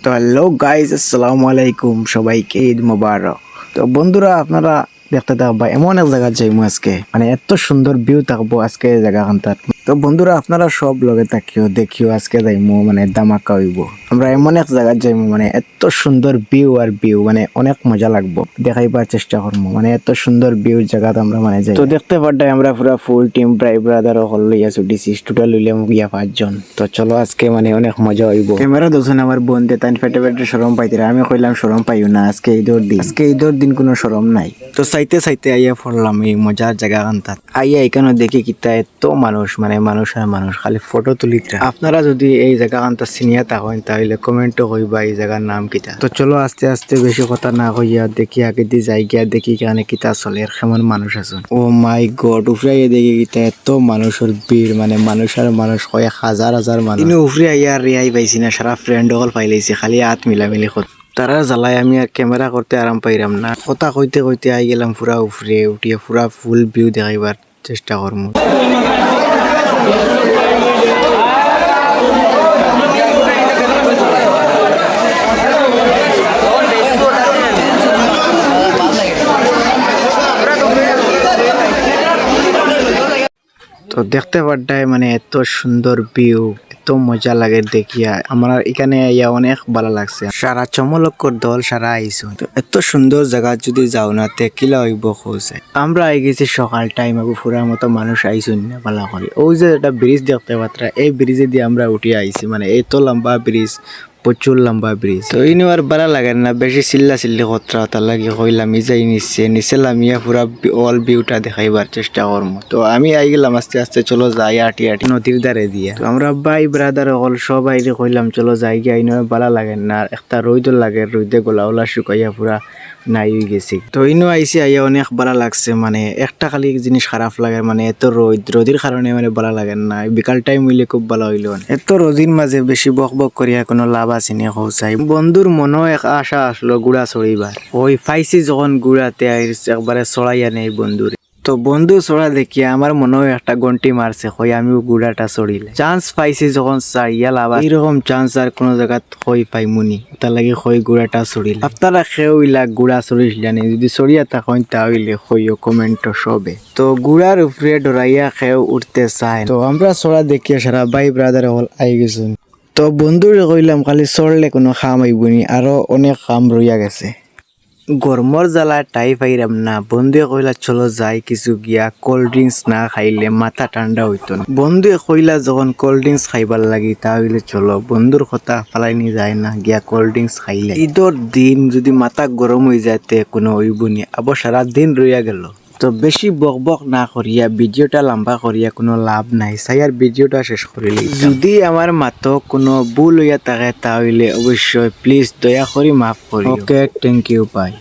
তো hello guys, আসসালামু আলাইকুম, সবাইকে ঈদ মোবারক। তো বন্ধুরা, আপনারা দেখতে থাকবা এমন এক জায়গা যাইমু আজকে, মানে এত সুন্দর ভিউ থাকবো আজকে এই জায়গাখানটার। তো বন্ধুরা, আপনারা সব লগে দেখিও আজকে যাইমু, মানে দামাকা হইব। আমরা এমন এক জায়গা যাইমু, মানে এত সুন্দর ভিউ আর ভিউ, মানে অনেক মজা লাগবো। দেখাইবার চেষ্টা করবো, মানে এত সুন্দর ভিউ জায়গাতে আমরা মানে যাই। তো দেখতে পারতাই আমরা পুরা ফুল টিম প্রায় ব্রাদার হল লইয়া ছুটিছি, টোটাল লইলে গিয়া 5 জন। তো চলো আজকে মানে অনেক মজা হইব। ক্যামেরা দোষণ আমার বন্ধে তাই ফেটে ফেটে সরম পাইতে, আমি কইলাম সরম পাইও না, আজকে ঈদের দিন কোনো সরম নাই। তো চাইতে চাইতে আইয়া পড়লাম এই মজার জায়গা কান্তাত। আইয়া এখানে দেখি কিতা এত মানুষ, মানে মানুষ আর মানুষ, খালি ফটো তুলিতে। আপনারা যদি এই জায়গা কান্তা চিনিয়া থাকেন তাহলে কমেন্টও কইবা এই জায়গার নাম কিতা। তো চলো আস্তে আস্তে বেশি কথা না কইয়া দেখি আগে দি যাই গিয়া দেখি এখানে কিতা চলে, কেমন মানুষ আছে। ও মাই গড, উফরে দেখি কিতা এত মানুষের ভিড়, মানে মানুষ আর মানুষ, কয়েক হাজার হাজার মানুষ। কিন্তু উফরে আইয়া রেয়াই পাইছি না, সারা ফ্রেন্ড সকল পাইলাইছে, খালি হাত মিলামিলি কর। তারা জ্বালায় আমি আর ক্যামেরা করতে আরাম পাইলাম না। কথা কইতে কইতে আই গেলাম পুরা উফরে, উঠিয়ে পুরা ফুল ভিউ দেখাইবার চেষ্টা করবো। তো দেখতে পারটাই মানে এত সুন্দর ভিউ, এত মজা লাগে দেখিয়া। আমার এখানে আইয়া অনেক ভালো লাগছে। সারা চমলক্কর দল সারা আইসো। তো এত সুন্দর জায়গা যদি যাও না তে কিলা হইব খোঁজে। আমরা আই গেছি সকাল টাইম, আবু ফুরার মতো মানুষ আইসুন না ভালো করে। ওই যে একটা ব্রিজ দেখতে পাত্রা, এই ব্রিজে দিয়ে আমরা উঠে আইছি, মানে এত লম্বা ব্রিজ, প্রচুর লম্বা ব্রিজ। তো এই আর ভালো লাগে না, বেশি চিল্লা চিল্লি কতরা, তার লাগে কইলাম যাই নিচে লামিয়া পুরা অল ভিউটা দেখাইবার চেষ্টা করবো। তো আমি আই গেলাম আস্তে আস্তে, চলো যাই আটি নদীর ধারে দিয়া। তো আমরা ভাই ব্রাদার হল সবাই কইলাম চলো যাই গিয়ে, আইন ভালো লাগে না, একটা রোদ লাগে, রোদে গোলা ওলা শুকাইয়া পুরা নাই হয়ে গেছি। তো ইনো আইসি আইয়া অনেক ভালো লাগছে, মানে একটা খালি জিনিস খারাপ লাগে, মানে এত রোদের কারণে মানে ভালো লাগে না। বিকাল টাইম হইলে খুব ভালো হইলো। এত রোদির মাঝে বেশি বক বক করিয়া কোনো লাভ আছে নি হৌসাই। বন্ধুর মনও এক আশা আসলো গুড়া চড়িবার, ওই ফাইসি যখন গুড়াতে একবারে চড়াইয়া নেই বন্ধুর। তো বন্ধু চড়া দেখিয়া আমার মনেও একটা গন্টি মারছে, হই আমিও গুড়াটা চড়িলে চান্স পাইছি যখন চারিয়া লাভ। এইরকম চান্স আর কোনো জায়গাত হই পাইমুনি, তার লাগে হই গুড়াটা চড়িলে। আপনারা খেয়েও ইলা গুড়া চড়িস জানি, যদি চড়িয়া থাকেন তাহলে হইও কমেন্ট সবে। তো গুড়ার উপরে ডরাইয়া খেয়েও উঠতে চায়। তো আমরা চড়া দেখিয়া সারা ভাই ব্রাদার হল আই গেছুন। তো বন্ধুরে কইলাম খালি চড়লে কোনো খাম আইবনি, আরো অনেক খাম রইয়া গেছে। গরমর জ্বালা টাই পাইরাম না, বন্ধুয়ে কইলা চলো যাই কিছু গিয়া, কোল্ড ড্রিঙ্কস না খাইলে মাথা ঠান্ডা হইতো না। বন্ধুয়ে কইলা যখন কোল্ড ড্রিঙ্কস খাইবার লাগি তাহলে চলো, বন্ধুর কথা ফালাইনি যায় না গিয়া কোল্ড ড্রিঙ্কস খাইলে। ঈদের দিন যদি মাথা গরম হয়ে যাতে কোনো হইবনি, আবার সারা দিন রইয়া গেল। তো বেশি বক বক না করিয়া ভিডিওটা লম্বা করিয়া কোনো লাভ নাই, চাই আর ভিডিওটা শেষ করিলে। যদি আমার মাতো কোনো ভুল হইয়া থাকে তাহলে অবশ্যই প্লিজ দয়া করে মাফ করি। ওকে, থ্যাংক ইউ, বাই।